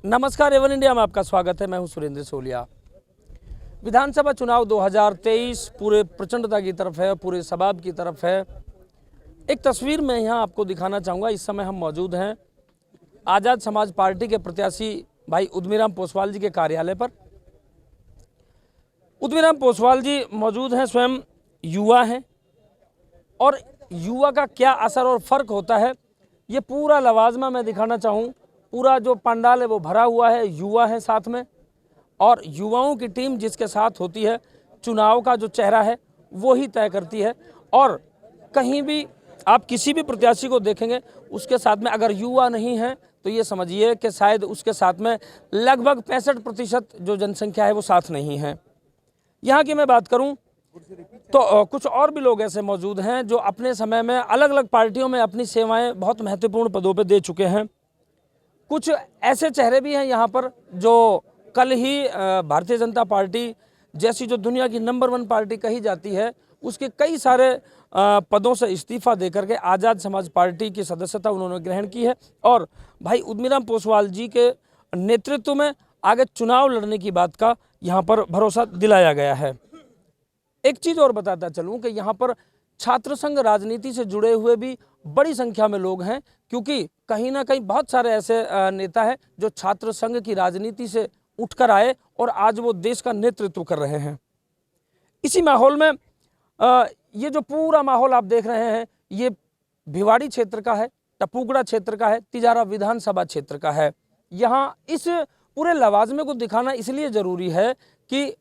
नमस्कार, Avon India में आपका स्वागत है। मैं हूं सुरेंद्र सोलिया। विधानसभा चुनाव 2023 पूरे प्रचंडता की तरफ है, पूरे शबाब की तरफ है। एक तस्वीर मैं यहां आपको दिखाना चाहूँगा। इस समय हम मौजूद हैं आज़ाद समाज पार्टी के प्रत्याशी भाई उद्यमीराम पोसवाल जी के कार्यालय पर। उद्यमीराम पोसवाल जी मौजूद हैं, स्वयं युवा हैं, और युवा का क्या असर और फ़र्क होता है ये पूरा लवाजमा मैं दिखाना चाहूँ। पूरा जो पंडाल है वो भरा हुआ है, युवा है साथ में, और युवाओं की टीम जिसके साथ होती है, चुनाव का जो चेहरा है वो ही तय करती है। और कहीं भी आप किसी भी प्रत्याशी को देखेंगे उसके साथ में अगर युवा नहीं है तो ये समझिए कि शायद उसके साथ में लगभग 65% जो जनसंख्या है वो साथ नहीं है। यहाँ की मैं बात करूँ तो कुछ और भी लोग ऐसे मौजूद हैं जो अपने समय में अलग अलग पार्टियों में अपनी सेवाएं बहुत महत्वपूर्ण पदों पर दे चुके हैं। कुछ ऐसे चेहरे भी हैं यहाँ पर जो कल ही भारतीय जनता पार्टी जैसी जो दुनिया की नंबर 1 पार्टी कही जाती है उसके कई सारे पदों से इस्तीफा देकर के आज़ाद समाज पार्टी की सदस्यता उन्होंने ग्रहण की है, और भाई उद्यमीराम पोसवाल जी के नेतृत्व में आगे चुनाव लड़ने की बात का यहाँ पर भरोसा दिलाया गया है। एक चीज़ और बताता चलूँ कि यहाँ पर छात्र संघ राजनीति से जुड़े हुए भी बड़ी संख्या में लोग हैं, क्योंकि कहीं ना कहीं बहुत सारे ऐसे नेता हैं जो छात्र संघ की राजनीति से उठकर आए और आज वो देश का नेतृत्व कर रहे हैं। इसी माहौल में ये जो पूरा माहौल आप देख रहे हैं ये भिवाड़ी क्षेत्र का है, टपूगड़ा क्षेत्र का है, तिजारा विधानसभा क्षेत्र का है। यहाँ इस पूरे लवाजमे को दिखाना इसलिए ज़रूरी है कि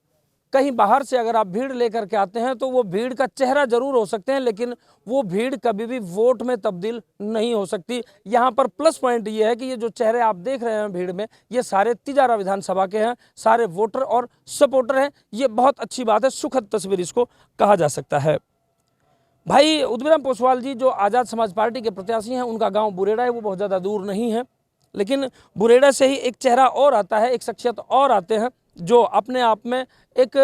कहीं बाहर से अगर आप भीड़ लेकर के आते हैं तो वो भीड़ का चेहरा जरूर हो सकते हैं, लेकिन वो भीड़ कभी भी वोट में तब्दील नहीं हो सकती। यहाँ पर प्लस पॉइंट ये है कि ये जो चेहरे आप देख रहे हैं भीड़ में, ये सारे तिजारा विधानसभा के हैं, सारे वोटर और सपोर्टर हैं। ये बहुत अच्छी बात है, सुखद तस्वीर इसको कहा जा सकता है। भाई उद्यमीराम पोसवाल जी जो आज़ाद समाज पार्टी के प्रत्याशी हैं, उनका गाँव बुरेड़ा है, वो बहुत ज़्यादा दूर नहीं है, लेकिन बुरेड़ा से ही एक चेहरा और आता है, एक शख्सियत और आते हैं जो अपने आप में एक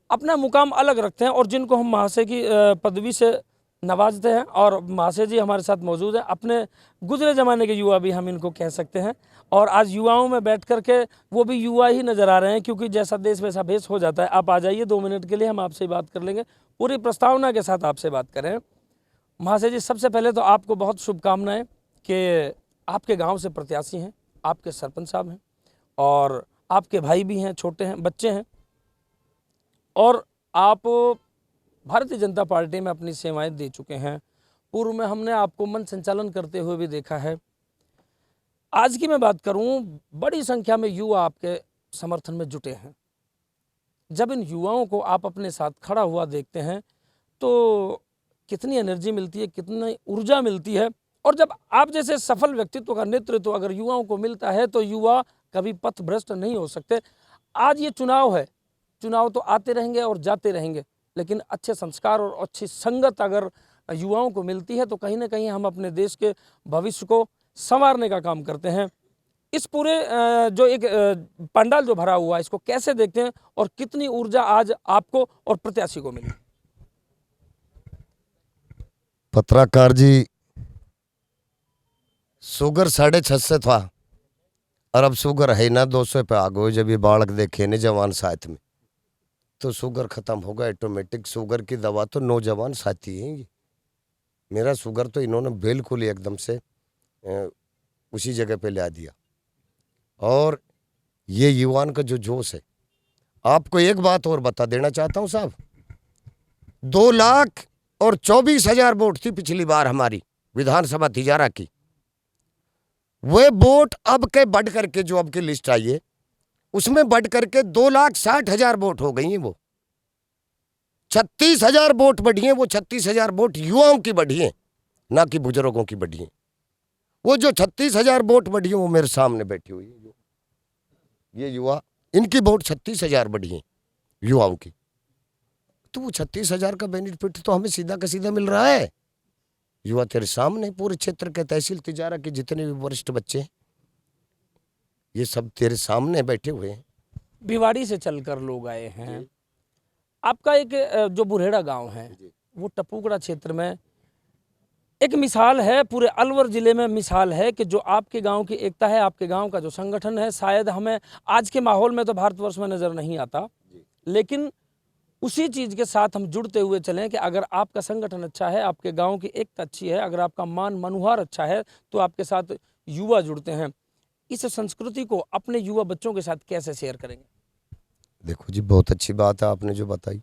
अपना मुकाम अलग रखते हैं और जिनको हम महाशय की पदवी से नवाजते हैं। और महाशय जी हमारे साथ मौजूद हैं, अपने गुजरे ज़माने के युवा भी हम इनको कह सकते हैं, और आज युवाओं में बैठ कर के वो भी युवा ही नज़र आ रहे हैं, क्योंकि जैसा देश वैसा भेष हो जाता है। आप आ जाइए, 2 मिनट के लिए हम आपसे बात कर लेंगे, पूरी प्रस्तावना के साथ आपसे बात करें। महाशय जी, सबसे पहले तो आपको बहुत शुभकामनाएँ कि आपके गाँव से प्रत्याशी हैं, आपके सरपंच साहब हैं, और आपके भाई भी हैं, छोटे हैं, बच्चे हैं, और आप भारतीय जनता पार्टी में अपनी सेवाएं दे चुके हैं। पूर्व में हमने आपको मंच संचालन करते हुए भी देखा है। आज की मैं बात करूं, बड़ी संख्या में युवा आपके समर्थन में जुटे हैं। जब इन युवाओं को आप अपने साथ खड़ा हुआ देखते हैं तो कितनी एनर्जी मिलती है, कितनी ऊर्जा मिलती है। और जब आप जैसे सफल व्यक्तित्व का नेतृत्व अगर युवाओं को मिलता है तो युवा कभी पथ भ्रष्ट नहीं हो सकते। आज ये चुनाव है, चुनाव तो आते रहेंगे और जाते रहेंगे, लेकिन अच्छे संस्कार और अच्छी संगत अगर युवाओं को मिलती है तो कहीं ना कहीं हम अपने देश के भविष्य को संवारने का काम करते हैं। इस पूरे जो एक पंडाल जो भरा हुआ है, इसको कैसे देखते हैं और कितनी ऊर्जा आज आपको और प्रत्याशी को मिली? पत्रकार जी, शुगर 650 था और अब शुगर है ना 200 पे आ गए। जब ये बालक देखे ने जवान साथ में तो शुगर खत्म होगा ऑटोमेटिक। शुगर की दवा तो नौजवान साथी हैं। ये मेरा शुगर तो इन्होंने बिल्कुल ही एकदम से उसी जगह पे ला दिया। और ये युवान का जो जोश है, आपको एक बात और बता देना चाहता हूं साहब, 2,24,000 वोट थी पिछली बार हमारी विधानसभा तिजारा की। वे वोट अब के बढ़ करके जो अब की लिस्ट आई है उसमें बढ़ करके 2,60,000 वोट हो गई हैं। वो 36,000 वोट बढ़ी हैं। वो 36,000 वोट युवाओं की बढ़ी हैं, ना कि बुजुर्गों की बढ़ी हैं। वो जो 36,000 वोट बढ़ी हैं वो मेरे सामने बैठी हुई है। ये युवा, इनकी वोट 36,000 बढ़ी हैं युवाओं की। तो वो 36,000 का बेनिफिट तो हमें सीधा का सीधा मिल रहा है। युवा तेरे सामने, पूरे क्षेत्र के तहसील तिजारा के जितने भी वरिष्ठ बच्चे हैं ये सब तेरे सामने बैठे हुए हैं। भिवाड़ी से चलकर लोग आए हैं। आपका एक जो बुरेड़ा गांव है वो टपूगड़ा क्षेत्र में एक मिसाल है, पूरे अलवर ज़िले में मिसाल है कि जो आपके गांव की एकता है, आपके गांव का जो संगठन है, शायद हमें आज के माहौल में तो भारतवर्ष में नज़र नहीं आता, लेकिन उसी चीज़ के साथ हम जुड़ते हुए चलें कि अगर आपका संगठन अच्छा है, आपके गांव की एकता अच्छी है, अगर आपका मान मनुहार अच्छा है, तो आपके साथ युवा जुड़ते हैं। इस संस्कृति को अपने युवा बच्चों के साथ कैसे शेयर करेंगे? देखो जी, बहुत अच्छी बात है आपने जो बताई।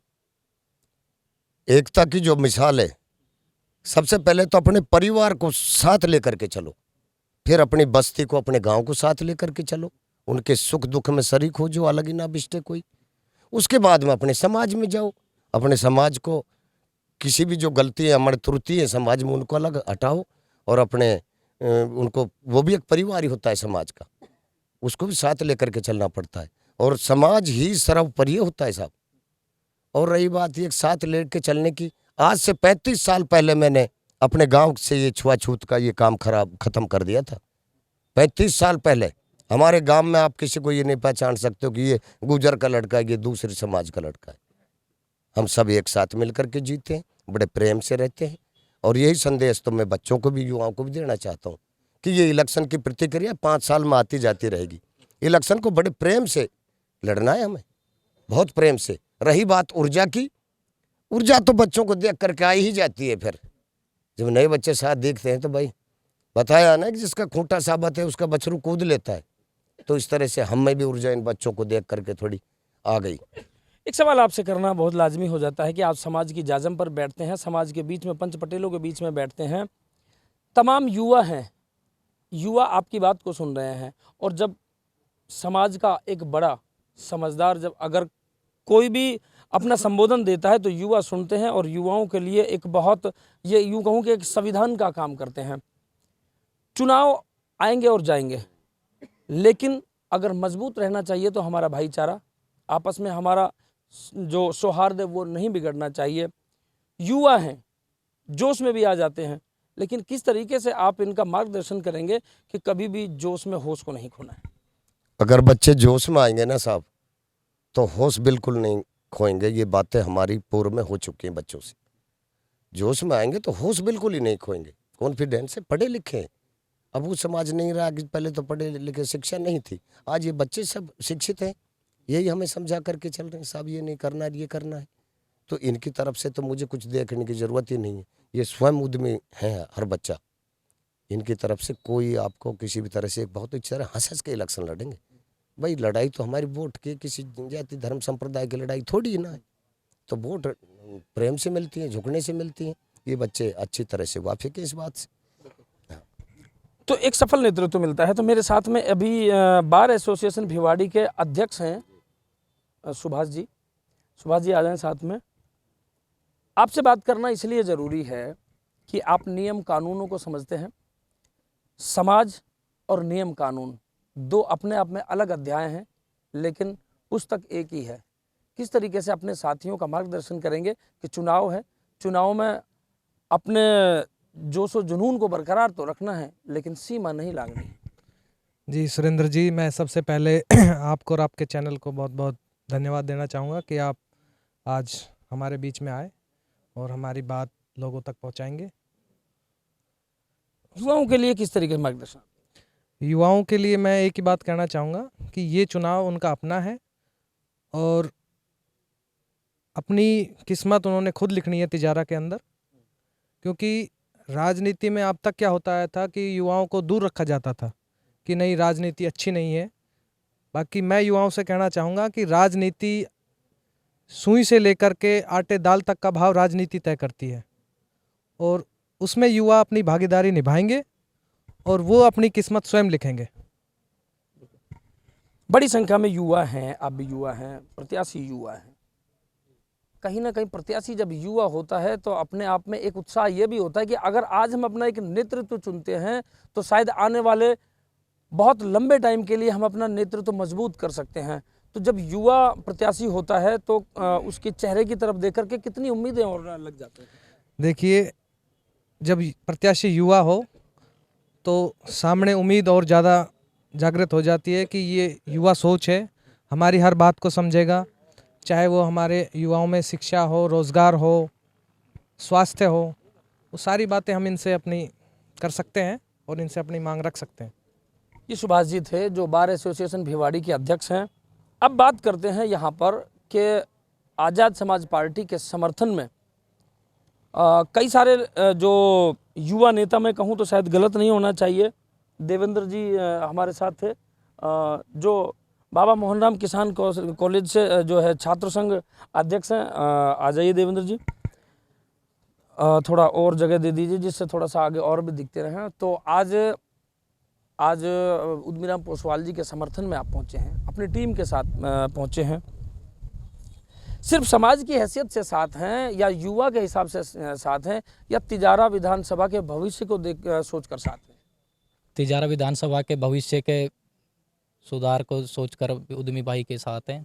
एकता की जो मिसाल है, सबसे पहले तो अपने परिवार को साथ लेकर के चलो, फिर अपनी बस्ती को, अपने गांव को साथ लेकर के चलो, उनके सुख दुख में शरीक हो, जो अलग ही ना बिस्टे कोई। उसके बाद में अपने समाज में जाओ, अपने समाज को किसी भी जो गलती है, हमारी त्रुटि है समाज में, उनको अलग हटाओ, और अपने उनको, वो भी एक परिवार ही होता है समाज का, उसको भी साथ लेकर के चलना पड़ता है, और समाज ही सर्वोपरि होता है साहब। और रही बात ये साथ लेकर चलने की, आज से 35 साल पहले मैंने अपने गांव से ये छुआछूत का ये काम खत्म कर दिया था। 35 साल पहले हमारे गांव में आप किसी को ये नहीं पहचान सकते हो कि ये गुजर का लड़का है, ये दूसरे समाज का लड़का है। हम सब एक साथ मिलकर के जीते हैं, बड़े प्रेम से रहते हैं। और यही संदेश तो मैं बच्चों को भी, युवाओं को भी देना चाहता हूँ कि ये इलेक्शन की प्रतिक्रिया 5 साल में आती जाती रहेगी। इलेक्शन को बड़े प्रेम से लड़ना है हमें, बहुत प्रेम से। रही बात ऊर्जा की, ऊर्जा तो बच्चों को देख करके आई ही जाती है। फिर जब नए बच्चे साथ देखते हैं तो भाई, बताया ना कि जिसका खूंटा साबत है उसका बछरू कूद लेता है, तो इस तरह से हम में भी ऊर्जा इन बच्चों को देख करके थोड़ी आ गई। एक सवाल आपसे करना बहुत लाजमी हो जाता है कि आप समाज की जाजम पर बैठते हैं, समाज के बीच में, पंच पटेलों के बीच में बैठते हैं, तमाम युवा हैं, युवा आपकी बात को सुन रहे हैं, और जब समाज का एक बड़ा समझदार, जब अगर कोई भी अपना संबोधन देता है तो युवा सुनते हैं, और युवाओं के लिए एक बहुत, ये यूँ कहूँ कि एक संविधान का काम करते हैं। चुनाव आएंगे और जाएंगे, लेकिन अगर मजबूत रहना चाहिए तो हमारा भाईचारा, आपस में हमारा जो सौहार्द है वो नहीं बिगड़ना चाहिए। युवा हैं, जोश में भी आ जाते हैं, लेकिन किस तरीके से आप इनका मार्गदर्शन करेंगे कि कभी भी जोश में होश को नहीं खोना है? अगर बच्चे जोश में आएंगे ना साहब, तो होश बिल्कुल नहीं खोएंगे। ये बातें हमारी पूर्व में हो चुकी हैं। बच्चों से जोश में आएंगे तो होश बिल्कुल ही नहीं खोएंगे। कॉन्फिडेंस से पढ़े लिखे, अब वो समाज नहीं रहा कि पहले तो पढ़े लिखे शिक्षा नहीं थी, आज ये बच्चे सब शिक्षित हैं, यही हमें समझा करके चल रहे हैं साहब, ये नहीं करना है, ये करना है। तो इनकी तरफ से तो मुझे कुछ देखने की ज़रूरत ही नहीं है। ये स्वयं उद्यमी है हर बच्चा, इनकी तरफ से कोई आपको किसी भी तरह से, बहुत अच्छी तरह हंस हंस के इलेक्शन लड़ेंगे। भाई लड़ाई तो हमारी वोट की, किसी जाति धर्म संप्रदाय की लड़ाई थोड़ी ना है, तो वोट प्रेम से मिलती है, झुकने से मिलती है। ये बच्चे अच्छी तरह से वाकिफ है इस बात से। तो एक सफल नेतृत्व मिलता है। तो मेरे साथ में अभी बार एसोसिएशन भिवाड़ी के अध्यक्ष हैं सुभाष जी। सुभाष जी आ जाएं साथ में। आपसे बात करना इसलिए ज़रूरी है कि आप नियम कानूनों को समझते हैं। समाज और नियम कानून दो अपने आप में अलग अध्याय हैं, लेकिन पुस्तक एक ही है। किस तरीके से अपने साथियों का मार्गदर्शन करेंगे कि चुनाव है, चुनाव में अपने जोश और जुनून को बरकरार तो रखना है, लेकिन सीमा नहीं लागनी। जी सुरेंद्र जी, मैं सबसे पहले आपको और आपके चैनल को बहुत बहुत धन्यवाद देना चाहूँगा कि आप आज हमारे बीच में आए और हमारी बात लोगों तक पहुँचाएंगे। युवाओं के लिए किस तरीके से मार्गदर्शन? युवाओं के लिए मैं एक ही बात कहना चाहूँगा कि ये चुनाव उनका अपना है और अपनी किस्मत उन्होंने खुद लिखनी है तिजारा के अंदर। क्योंकि राजनीति में अब तक क्या होता है था कि युवाओं को दूर रखा जाता था कि नहीं, राजनीति अच्छी नहीं है। बाकी मैं युवाओं से कहना चाहूँगा कि राजनीति सुई से लेकर के आटे दाल तक का भाव राजनीति तय करती है, और उसमें युवा अपनी भागीदारी निभाएंगे और वो अपनी किस्मत स्वयं लिखेंगे। बड़ी संख्या में युवा हैं, आप भी युवा हैं, प्रत्याशी युवा हैं। कहीं ना कहीं प्रत्याशी जब युवा होता है तो अपने आप में एक उत्साह ये भी होता है कि अगर आज हम अपना एक नेतृत्व चुनते हैं तो शायद आने वाले बहुत लंबे टाइम के लिए हम अपना नेतृत्व मजबूत कर सकते हैं। तो जब युवा प्रत्याशी होता है तो उसके चेहरे की तरफ देख करके कितनी उम्मीदें और लग जाती हैं। देखिए, जब प्रत्याशी युवा हो तो सामने उम्मीद और ज़्यादा जागृत हो जाती है कि ये युवा सोच है, हमारी हर बात को समझेगा, चाहे वो हमारे युवाओं में शिक्षा हो, रोज़गार हो, स्वास्थ्य हो, वो सारी बातें हम इनसे अपनी कर सकते हैं और इनसे अपनी मांग रख सकते हैं। ये सुभाष जी थे जो बार एसोसिएशन भिवाड़ी के अध्यक्ष हैं। अब बात करते हैं यहाँ पर कि आज़ाद समाज पार्टी के समर्थन में कई सारे जो युवा नेता, मैं कहूँ तो शायद गलत नहीं होना चाहिए, देवेंद्र जी हमारे साथ थे, जो बाबा मोहनराम किसान कॉलेज से जो है छात्र संघ अध्यक्ष हैं। आ जाइए देवेंद्र जी, थोड़ा और जगह दे दीजिए जिससे थोड़ा सा आगे और भी दिखते रहें। तो आज उद्यमीराम पोसवाल जी के समर्थन में आप पहुंचे हैं, अपनी टीम के साथ पहुंचे हैं। सिर्फ समाज की हैसियत से साथ हैं या युवा के हिसाब से साथ हैं या तिजारा विधानसभा के भविष्य को सोचकर साथ हैं? तिजारा विधानसभा के भविष्य के सुधार को सोचकर उद्यमी भाई के साथ हैं।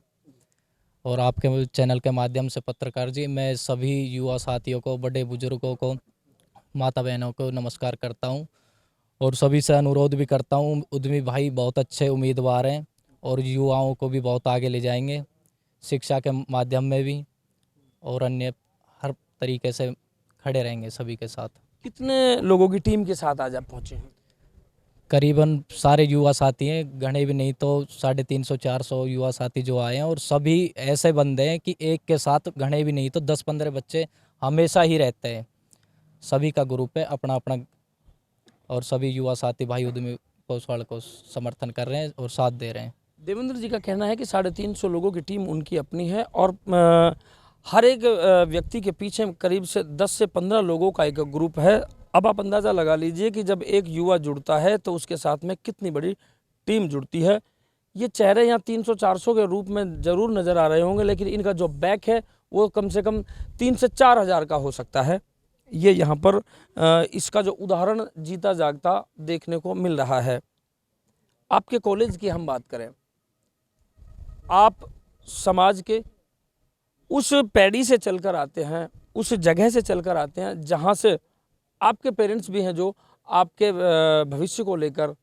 और आपके चैनल के माध्यम से पत्रकार जी, मैं सभी युवा साथियों को, बड़े बुजुर्गों को, माता बहनों को नमस्कार करता हूं और सभी से अनुरोध भी करता हूं, उद्यमी भाई बहुत अच्छे उम्मीदवार हैं और युवाओं को भी बहुत आगे ले जाएंगे, शिक्षा के माध्यम में भी और अन्य हर तरीके से खड़े रहेंगे सभी के साथ। कितने लोगों की टीम के साथ आज आप पहुंचे हैं? करीबन सारे युवा साथी हैं, गणे भी नहीं तो 350-400 युवा साथी जो आए हैं और सभी ऐसे बंदे हैं कि एक के साथ गणे भी नहीं तो 10-15 बच्चे हमेशा ही रहते हैं। सभी का ग्रुप है अपना अपना और सभी युवा साथी भाई उद्यमी पोसवाल को समर्थन कर रहे हैं और साथ दे रहे हैं। देवेंद्र जी का कहना है कि 350 लोगों की टीम उनकी अपनी है और हर एक व्यक्ति के पीछे करीब से 10 से 15 लोगों का एक ग्रुप है। अब आप अंदाज़ा लगा लीजिए कि जब एक युवा जुड़ता है तो उसके साथ में कितनी बड़ी टीम जुड़ती है। ये चेहरे यहाँ 300-400 के रूप में ज़रूर नज़र आ रहे होंगे, लेकिन इनका जो बैक है वो कम से कम 3 से 4 हज़ार का हो सकता है। ये यहाँ पर इसका जो उदाहरण जीता जागता देखने को मिल रहा है। आपके कॉलेज की हम बात करें, आप समाज के उस पैड़ी से चलकर आते हैं, उस जगह से चलकर आते हैं जहाँ से आपके पेरेंट्स भी हैं जो आपके भविष्य को लेकर,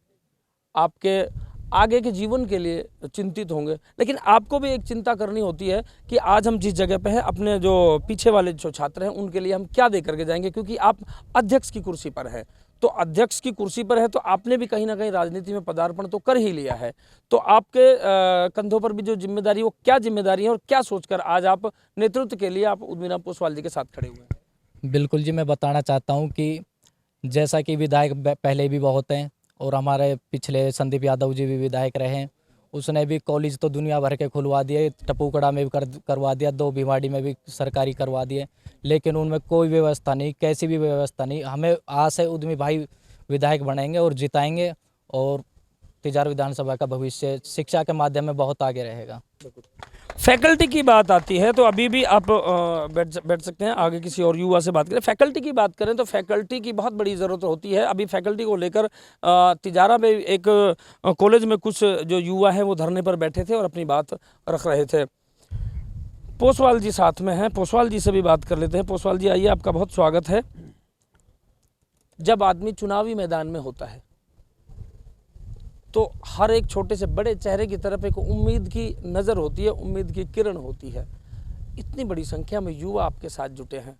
आपके आगे के जीवन के लिए चिंतित होंगे। लेकिन आपको भी एक चिंता करनी होती है कि आज हम जिस जगह पे हैं, अपने जो पीछे वाले जो छात्र हैं उनके लिए हम क्या दे करके जाएंगे, क्योंकि आप अध्यक्ष की कुर्सी पर हैं। तो अध्यक्ष की कुर्सी पर है तो आपने भी कहीं ना कहीं राजनीति में पदार्पण तो कर ही लिया है। तो आपके कंधों पर भी जो जिम्मेदारी, वो क्या जिम्मेदारी है और क्या सोचकर आज आप नेतृत्व के लिए आप उद्यमीराम पोसवाल जी के साथ खड़े हुए हैं? बिल्कुल जी, मैं बताना चाहता हूं कि जैसा कि विधायक पहले भी बहुत हैं और हमारे पिछले संदीप यादव जी भी विधायक रहे हैं, उसने भी कॉलेज तो दुनिया भर के खुलवा दिए, टपूकड़ा में भी करवा दिया, 2 भिवाड़ी में भी सरकारी करवा दिए, लेकिन उनमें कोई व्यवस्था नहीं, कैसी भी व्यवस्था नहीं। हमें आस है उद्यमी भाई विधायक बनेंगे और जिताएंगे और तिजारा विधानसभा का भविष्य शिक्षा के माध्यम में बहुत आगे रहेगा। फैकल्टी की बात आती है तो अभी भी आप बैठ सकते हैं, आगे किसी और युवा से बात करें। फैकल्टी की बात करें तो फैकल्टी की बहुत बड़ी ज़रूरत होती है। अभी फैकल्टी को लेकर तिजारा में एक कॉलेज में कुछ जो युवा हैं वो धरने पर बैठे थे और अपनी बात रख रहे थे। पोसवाल जी साथ में हैं, पोसवाल जी से भी बात कर लेते हैं। पोसवाल जी आइए, आपका बहुत स्वागत है। जब आदमी चुनावी मैदान में होता है तो हर एक छोटे से बड़े चेहरे की तरफ एक उम्मीद की नज़र होती है, उम्मीद की किरण होती है। इतनी बड़ी संख्या में युवा आपके साथ जुटे हैं,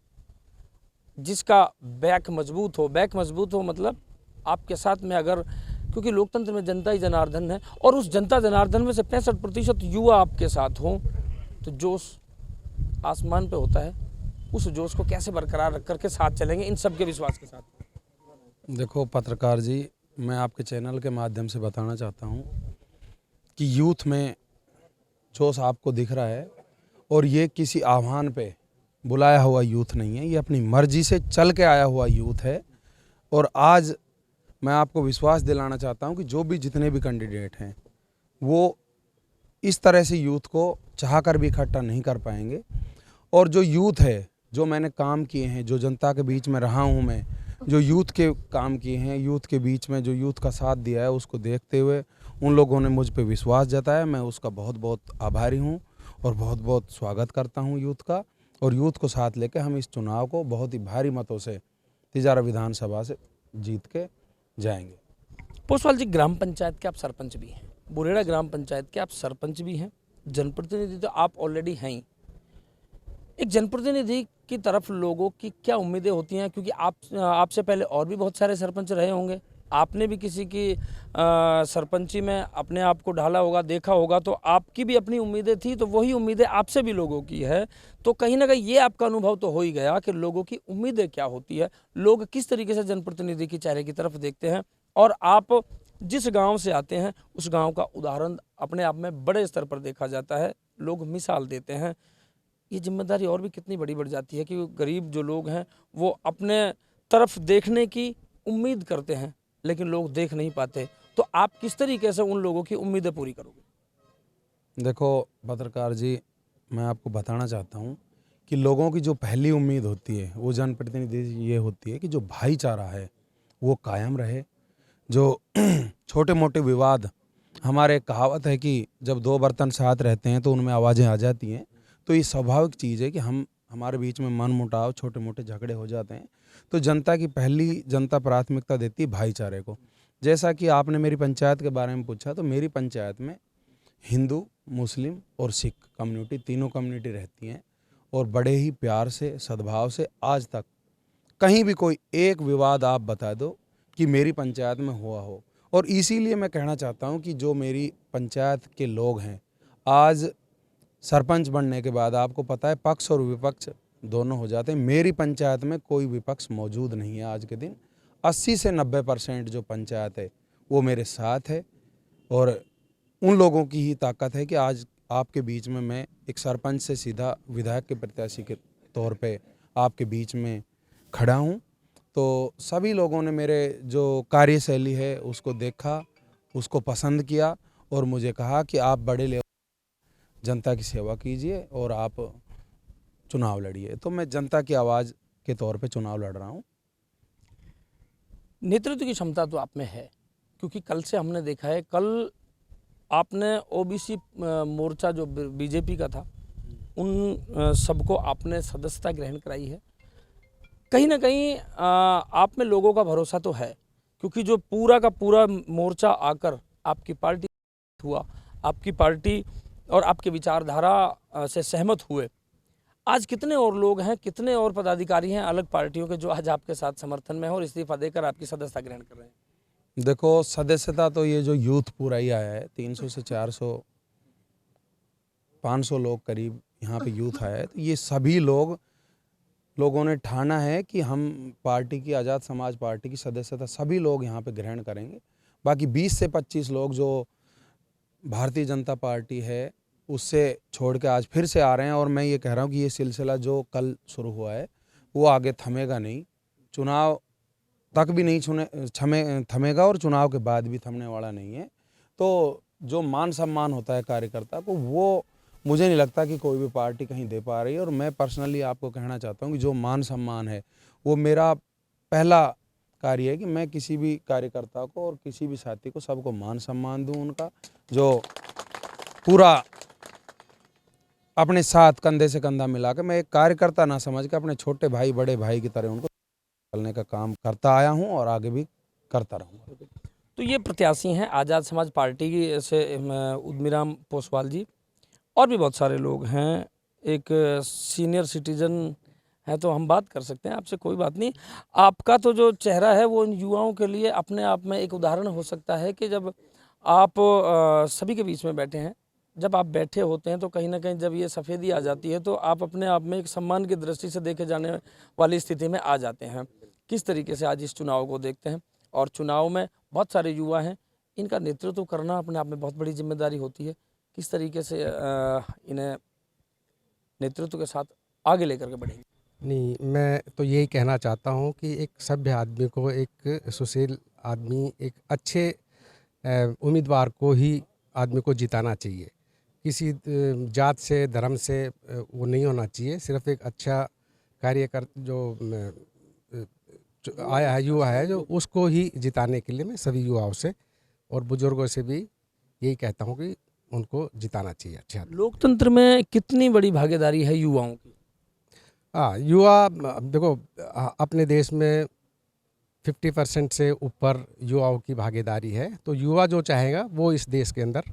जिसका बैक मजबूत हो मतलब आपके साथ में अगर, क्योंकि लोकतंत्र में जनता ही जनार्दन है और उस जनता जनार्दन में से 65% युवा आपके साथ हों तो जोश आसमान पे होता है। उस जोश को कैसे बरकरार रख करके साथ चलेंगे इन सब के विश्वास के साथ? देखो पत्रकार जी, मैं आपके चैनल के माध्यम से बताना चाहता हूं कि यूथ में जोश आपको दिख रहा है और ये किसी आह्वान पे बुलाया हुआ यूथ नहीं है, ये अपनी मर्जी से चल के आया हुआ यूथ है। और आज मैं आपको विश्वास दिलाना चाहता हूं कि जो भी जितने भी कैंडिडेट हैं वो इस तरह से यूथ को चाहकर भी इकट्ठा नहीं कर पाएंगे। और जो यूथ है, जो मैंने काम किए हैं, जो जनता के बीच में रहा हूं मैं, जो यूथ के काम किए हैं, यूथ के बीच में जो यूथ का साथ दिया है, उसको देखते हुए उन लोगों ने मुझ पे विश्वास जताया। मैं उसका बहुत बहुत आभारी हूं और बहुत बहुत स्वागत करता हूं यूथ का। और यूथ को साथ लेकर हम इस चुनाव को बहुत ही भारी मतों से तिजारा विधानसभा से जीत के जाएंगे। पोसवाल जी, ग्राम पंचायत के आप सरपंच भी हैं, बुरेड़ा ग्राम पंचायत के आप सरपंच भी हैं, जनप्रतिनिधि तो आप ऑलरेडी हैं ही। एक जनप्रतिनिधि की तरफ लोगों की क्या उम्मीदें होती हैं, क्योंकि आपसे पहले और भी बहुत सारे सरपंच रहे होंगे, आपने भी किसी की सरपंची में अपने आप को ढाला होगा, देखा होगा, तो आपकी भी अपनी उम्मीदें थी, तो वही उम्मीदें आपसे भी लोगों की है। तो कहीं ना कहीं ये आपका अनुभव तो हो ही गया कि लोगों की उम्मीदें क्या होती है, लोग किस तरीके से जनप्रतिनिधि के चेहरे की तरफ देखते हैं, और आप जिस गांव से आते हैं उस गांव का उदाहरण अपने आप में बड़े स्तर पर देखा जाता है, लोग मिसाल देते हैं। ये जिम्मेदारी और भी कितनी बड़ी बढ़ जाती है कि गरीब जो लोग हैं वो अपने तरफ देखने की उम्मीद करते हैं, लेकिन लोग देख नहीं पाते। तो आप किस तरीके से उन लोगों की उम्मीदें पूरी करोगे? देखो पत्रकार जी, मैं आपको बताना चाहता हूँ कि लोगों की जो पहली उम्मीद होती है वो जनप्रतिनिधि से ये होती है कि जो भाईचारा है वो कायम रहे। जो छोटे मोटे विवाद, हमारे एक कहावत है कि जब दो बर्तन साथ रहते हैं तो उनमें आवाज़ें आ जाती हैं, तो ये स्वाभाविक चीज़ है कि हमारे बीच में मन मुटाव, छोटे मोटे झगड़े हो जाते हैं। तो जनता प्राथमिकता देती है भाईचारे को। जैसा कि आपने मेरी पंचायत के बारे में पूछा, तो मेरी पंचायत में हिंदू, मुस्लिम और सिख कम्युनिटी, तीनों कम्युनिटी रहती हैं, और बड़े ही प्यार से, सद्भाव से आज तक कहीं भी कोई एक विवाद आप बता दो कि मेरी पंचायत में हुआ हो। और इसीलिए मैं कहना चाहता हूं कि जो मेरी पंचायत के लोग हैं, आज सरपंच बनने के बाद आपको पता है पक्ष और विपक्ष दोनों हो जाते हैं। मेरी पंचायत में कोई विपक्ष मौजूद नहीं है। आज के दिन 80 से 90% जो पंचायत है वो मेरे साथ है, और उन लोगों की ही ताकत है कि आज आपके बीच में मैं एक सरपंच से सीधा विधायक के प्रत्याशी के तौर पे आपके बीच में खड़ा हूँ। तो सभी लोगों ने मेरे जो कार्यशैली है उसको देखा, उसको पसंद किया, और मुझे कहा कि आप बड़े लेवल जनता की सेवा कीजिए और आप चुनाव लड़िए। तो मैं जनता की आवाज़ के तौर पे चुनाव लड़ रहा हूँ। नेतृत्व की क्षमता तो आप में है, क्योंकि कल से हमने देखा है, कल आपने ओबीसी मोर्चा जो बीजेपी का था उन सबको आपने सदस्यता ग्रहण कराई है। कहीं ना कहीं आप में लोगों का भरोसा तो है, क्योंकि जो पूरा का पूरा मोर्चा आकर आपकी पार्टी हुआ, आपकी पार्टी और आपके विचारधारा से सहमत हुए। आज कितने और लोग हैं, कितने और पदाधिकारी हैं अलग पार्टियों के जो आज आपके साथ समर्थन में हैं और इस्तीफा देकर आपकी सदस्यता ग्रहण कर रहे हैं? देखो सदस्यता तो ये जो यूथ पूरा ही आया है, 300 से 400 500 लोग करीब यहाँ पे यूथ आया है। तो ये सभी लोगों ने ठाना है कि हम पार्टी की, आज़ाद समाज पार्टी की सदस्यता सभी लोग यहाँ पे ग्रहण करेंगे। बाकी 20 से 25 लोग जो भारतीय जनता पार्टी है उससे छोड़ के आज फिर से आ रहे हैं, और मैं ये कह रहा हूँ कि ये सिलसिला जो कल शुरू हुआ है वो आगे थमेगा नहीं, चुनाव तक भी नहीं थमेगा, और चुनाव के बाद भी थमने वाला नहीं है। तो जो मान सम्मान होता है कार्यकर्ता को, वो मुझे नहीं लगता कि कोई भी पार्टी कहीं दे पा रही है। और मैं पर्सनली आपको कहना चाहता हूँ कि जो मान सम्मान है वो मेरा पहला कार्य है कि मैं किसी भी कार्यकर्ता को और किसी भी साथी को सबको मान सम्मान दूं, उनका जो पूरा अपने साथ कंधे से कंधा मिला के, मैं एक कार्यकर्ता ना समझ के अपने छोटे भाई बड़े भाई की तरह उनको चलने का काम करता आया हूं और आगे भी करता रहूँगा। तो ये प्रत्याशी हैं आज़ाद समाज पार्टी की से उद्मीराम पोसवाल जी, और भी बहुत सारे लोग हैं, एक सीनियर सिटीजन है, तो हम बात कर सकते हैं आपसे, कोई बात नहीं। आपका तो जो चेहरा है वो इन युवाओं के लिए अपने आप में एक उदाहरण हो सकता है कि जब आप सभी के बीच में बैठे हैं, जब आप बैठे होते हैं तो कहीं ना कहीं जब ये सफ़ेदी आ जाती है तो आप अपने आप में एक सम्मान की दृष्टि से देखे जाने वाली स्थिति में आ जाते हैं। किस तरीके से आज इस चुनाव को देखते हैं? और चुनाव में बहुत सारे युवा हैं, इनका नेतृत्व करना अपने आप में बहुत बड़ी जिम्मेदारी होती है। किस तरीके से इन्हें नेतृत्व के साथ आगे लेकर के बढ़ेंगे? नहीं, मैं तो यही कहना चाहता हूँ कि एक सभ्य आदमी को, एक सुशील आदमी, एक अच्छे उम्मीदवार को ही आदमी को जिताना चाहिए। किसी जात से, धर्म से वो नहीं होना चाहिए। सिर्फ एक अच्छा कार्यकर जो आया है, युवा है, जो उसको ही जिताने के लिए मैं सभी युवाओं से और बुजुर्गों से भी यही कहता हूँ कि उनको जिताना चाहिए। अच्छा, लोकतंत्र में कितनी बड़ी भागीदारी है युवाओं की? हाँ, युवा देखो, अपने देश में 50% से ऊपर युवाओं की भागीदारी है। तो युवा जो चाहेगा वो इस देश के अंदर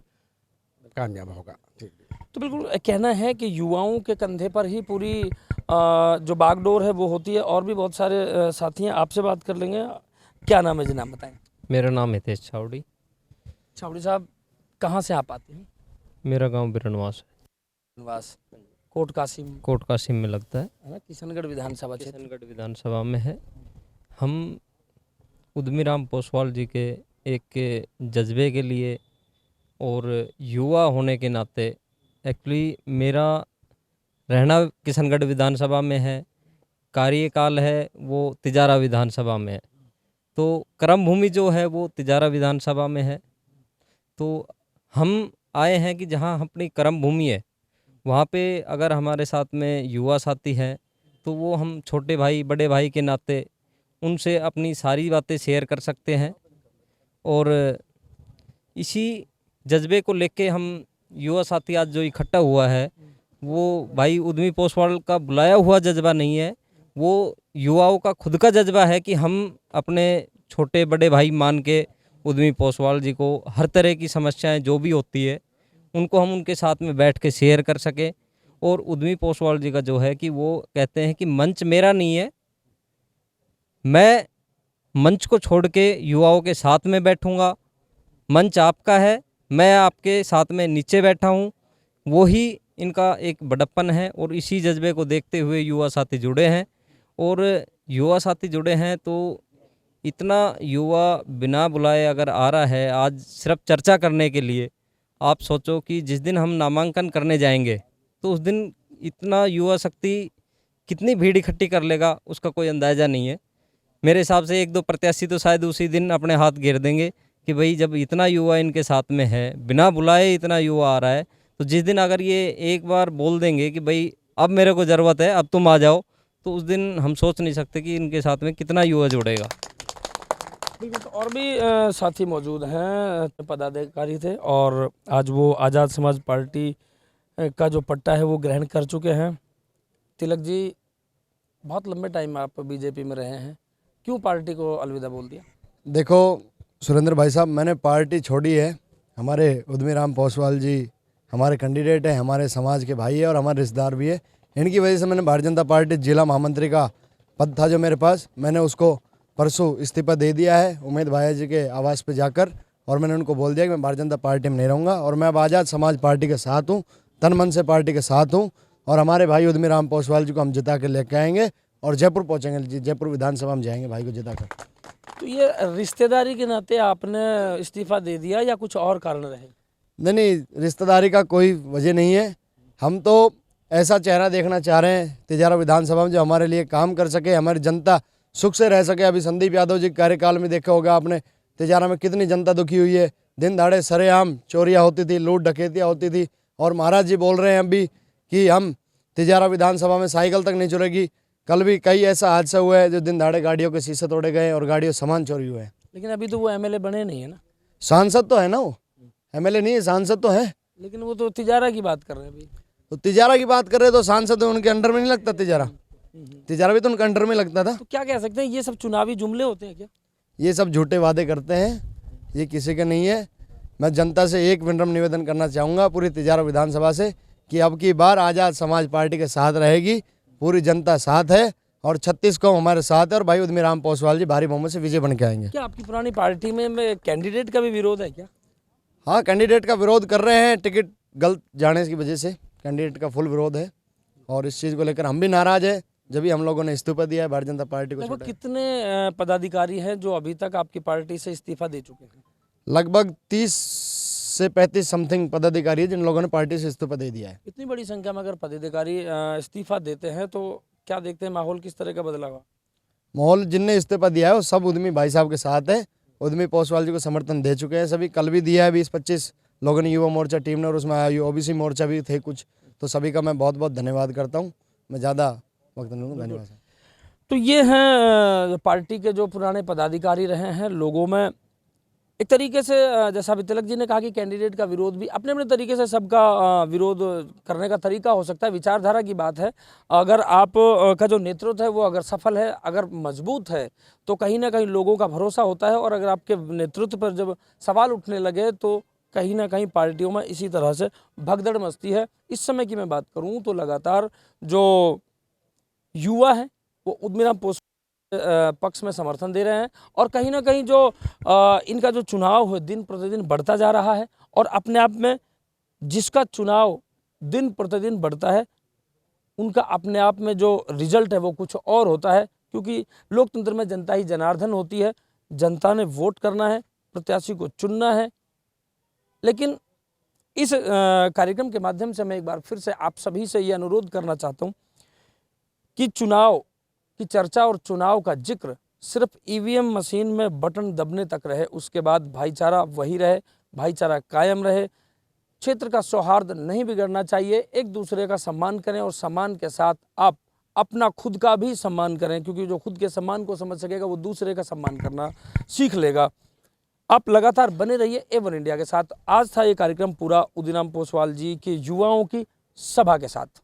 कामयाब होगा। ठीक है। तो बिल्कुल कहना है कि युवाओं के कंधे पर ही पूरी जो बागडोर है वो होती है। और भी बहुत सारे साथी हैं, आपसे बात कर लेंगे। क्या नाम है जी, नाम बताएं। मेरा नाम हितेश छावड़ी। छावड़ी साहब, कहाँ से आप आते हैं? मेरा गांव बिरनवास निवास कोट कासिम है, कोट कासिम में लगता है, है ना, किशनगढ़ विधानसभा क्षेत्र। किशनगढ़ विधानसभा में है। हम उद्यमीराम पोसवाल जी के एक जज्बे के लिए और युवा होने के नाते, एक्चुअली मेरा रहना किशनगढ़ विधानसभा में है, कार्यकाल है वो तिजारा विधानसभा में है, तो कर्म भूमि जो है वो तिजारा विधानसभा में है। तो हम आए हैं कि जहाँ अपनी कर्म भूमि है वहाँ पे अगर हमारे साथ में युवा साथी हैं तो वो हम छोटे भाई बड़े भाई के नाते उनसे अपनी सारी बातें शेयर कर सकते हैं। और इसी जज्बे को लेके हम युवा साथी आज जो इकट्ठा हुआ है वो भाई उद्यमी पोसवाल का बुलाया हुआ जज्बा नहीं है, वो युवाओं का खुद का जज्बा है कि हम अपने छोटे बड़े भाई मान के उद्यमी पोसवाल जी को हर तरह की समस्याएं जो भी होती है उनको हम उनके साथ में बैठ के शेयर कर सके। और उद्यमी पोसवाल जी का जो है कि वो कहते हैं कि मंच मेरा नहीं है, मैं मंच को छोड़ के युवाओं के साथ में बैठूंगा, मंच आपका है, मैं आपके साथ में नीचे बैठा हूँ, वो ही इनका एक बड़प्पन है। और इसी जज्बे को देखते हुए युवा साथी जुड़े हैं। और युवा साथी जुड़े हैं तो इतना युवा बिना बुलाए अगर आ रहा है आज सिर्फ चर्चा करने के लिए, आप सोचो कि जिस दिन हम नामांकन करने जाएंगे तो उस दिन इतना युवा शक्ति कितनी भीड़ इकट्ठी कर लेगा उसका कोई अंदाज़ा नहीं है। मेरे हिसाब से 1-2 प्रत्याशी तो शायद उसी दिन अपने हाथ घेर देंगे कि भाई जब इतना युवा इनके साथ में है, बिना बुलाए इतना युवा आ रहा है, तो जिस दिन अगर ये एक बार बोल देंगे कि भाई अब मेरे को ज़रूरत है, अब तुम आ जाओ, तो उस दिन हम सोच नहीं सकते कि इनके साथ में कितना युवा जुड़ेगा। बिल्कुल। और भी साथी मौजूद हैं, पदाधिकारी थे और आज वो आज़ाद समाज पार्टी का जो पट्टा है वो ग्रहण कर चुके हैं। तिलक जी, बहुत लंबे टाइम आप बीजेपी में रहे हैं, क्यों पार्टी को अलविदा बोल दिया? देखो सुरेंद्र भाई साहब, मैंने पार्टी छोड़ी है। हमारे उद्यमीराम पोसवाल जी हमारे कैंडिडेट हैं, हमारे समाज के भाई है और हमारे रिश्तेदार भी है। इनकी वजह से मैंने भारतीय जनता पार्टी जिला महामंत्री का पद था जो मेरे पास, मैंने उसको परसों इस्तीफा दे दिया है उमेद भाई जी के आवास पे जाकर। और मैंने उनको बोल दिया कि मैं भारतीय जनता पार्टी में नहीं रहूँगा और मैं अब आज़ाद समाज पार्टी के साथ हूँ, तन मन से पार्टी के साथ हूँ। और हमारे भाई उद्यमीराम पोसवाल जी को हम जिता के लेके आएंगे और जयपुर पहुँचेंगे, जयपुर विधानसभा में जाएंगे भाई को जिता कर। तो ये रिश्तेदारी के नाते आपने इस्तीफा दे दिया या कुछ और कारण रहे? नहीं, रिश्तेदारी का कोई वजह नहीं है। हम तो ऐसा चेहरा देखना चाह रहे हैं तिजारा विधानसभा में जो हमारे लिए काम कर सके, हमारी जनता सुख से रह सके। अभी संदीप यादव जी के कार्यकाल में देखा होगा आपने तिजारा में कितनी जनता दुखी हुई है। दिन दाड़े सरेआम चोरियां होती थी, लूट डकैतियाँ होती थी। और महाराज जी बोल रहे हैं अभी कि हम तिजारा विधानसभा में साइकिल तक नहीं चुरेगी। कल भी कई ऐसा हादसा हुआ है जो दिन दाड़े गाड़ियों के शीशे तोड़े गए और गाड़ियों सामान चोरी हुए हैं। लेकिन अभी तो वो एमएलए बने नहीं है ना? सांसद तो है ना, वो एमएलए नहीं है, सांसद तो है। लेकिन वो तो तिजारा की बात कर रहे हैं अभी। तो तिजारा की बात कर रहे तो सांसद उनके अंडर में नहीं लगता? तिजारा भी तो उनके अंडर में लगता था। तो क्या कह सकते हैं, ये सब चुनावी जुमले होते हैं क्या? ये सब झूठे वादे करते हैं, ये किसी के नहीं है। मैं जनता से एक विनम्र निवेदन करना चाहूँगा पूरी तिजारा विधानसभा से कि अब की बार आज़ाद समाज पार्टी के साथ रहेगी, पूरी जनता साथ है और 36 को हमारे साथ है और भाई उद्यमीराम पोसवाल जी भारी बहुमत से विजय बन के आएंगे। क्या आपकी पुरानी पार्टी में कैंडिडेट का भी विरोध है क्या? हाँ, कैंडिडेट का विरोध कर रहे हैं, टिकट गलत जाने की वजह से कैंडिडेट का फुल विरोध है और इस चीज़ को लेकर हम भी नाराज है। जब भी हम लोगों ने इस्तीफा दिया है भारतीय जनता पार्टी को। लगभग कितने पदाधिकारी हैं जो अभी तक आपकी पार्टी से इस्तीफा दे चुके हैं? लगभग 30 से 35 समथिंग पदाधिकारी है जिन लोगों ने पार्टी से इस्तीफा दे दिया है। इतनी बड़ी संख्या में अगर पदाधिकारी इस्तीफा देते हैं तो क्या देखते हैं, माहौल किस तरह का बदला हुआ? माहौल जिनने इस्तीफा दिया है वो सब उद्यमी भाई साहब के साथ है, उद्यमी पोसवाल जी को समर्थन दे चुके हैं सभी। कल भी दिया है 20-25 लोगों ने, युवा मोर्चा टीम ने, और उसमें ओबीसी मोर्चा भी थे कुछ। तो सभी का मैं बहुत बहुत धन्यवाद करता हूँ। मैं ज़्यादा वक्त नहीं लूँगा, धन्यवाद। तो ये हैं पार्टी के जो पुराने पदाधिकारी रहे हैं। लोगों में एक तरीके से जैसा अभी तिलक जी ने कहा कि कैंडिडेट का विरोध भी अपने अपने तरीके से सबका विरोध करने का तरीका हो सकता है, विचारधारा की बात है। अगर आप का जो नेतृत्व है वो अगर सफल है, अगर मजबूत है, तो कहीं ना कहीं लोगों का भरोसा होता है। और अगर आपके नेतृत्व पर जब सवाल उठने लगे तो कहीं ना कहीं पार्टियों में इसी तरह से भगदड़ मचती है। इस समय की मैं बात करूं तो लगातार जो युवा हैं वो उद्यमीराम पोस्वाल पक्ष में समर्थन दे रहे हैं और कहीं ना कहीं जो इनका जो चुनाव है दिन प्रतिदिन बढ़ता जा रहा है और अपने आप में जिसका चुनाव दिन प्रतिदिन बढ़ता है उनका अपने आप में जो रिजल्ट है वो कुछ और होता है, क्योंकि लोकतंत्र में जनता ही जनार्दन होती है। जनता ने वोट करना है, प्रत्याशी को चुनना है। लेकिन इस कार्यक्रम के माध्यम से मैं एक बार फिर से आप सभी से ये अनुरोध करना चाहता हूँ कि चुनाव की चर्चा और चुनाव का जिक्र सिर्फ ईवीएम मशीन में बटन दबने तक रहे, उसके बाद भाईचारा वही रहे, भाईचारा कायम रहे, क्षेत्र का सौहार्द नहीं बिगड़ना चाहिए। एक दूसरे का सम्मान करें और सम्मान के साथ आप अपना खुद का भी सम्मान करें, क्योंकि जो खुद के सम्मान को समझ सकेगा वो दूसरे का सम्मान करना सीख लेगा। आप लगातार बने रहिए A1 इंडिया के साथ। आज था ये कार्यक्रम पूरा उदयराम पोस्वाल जी के युवाओं की सभा के साथ।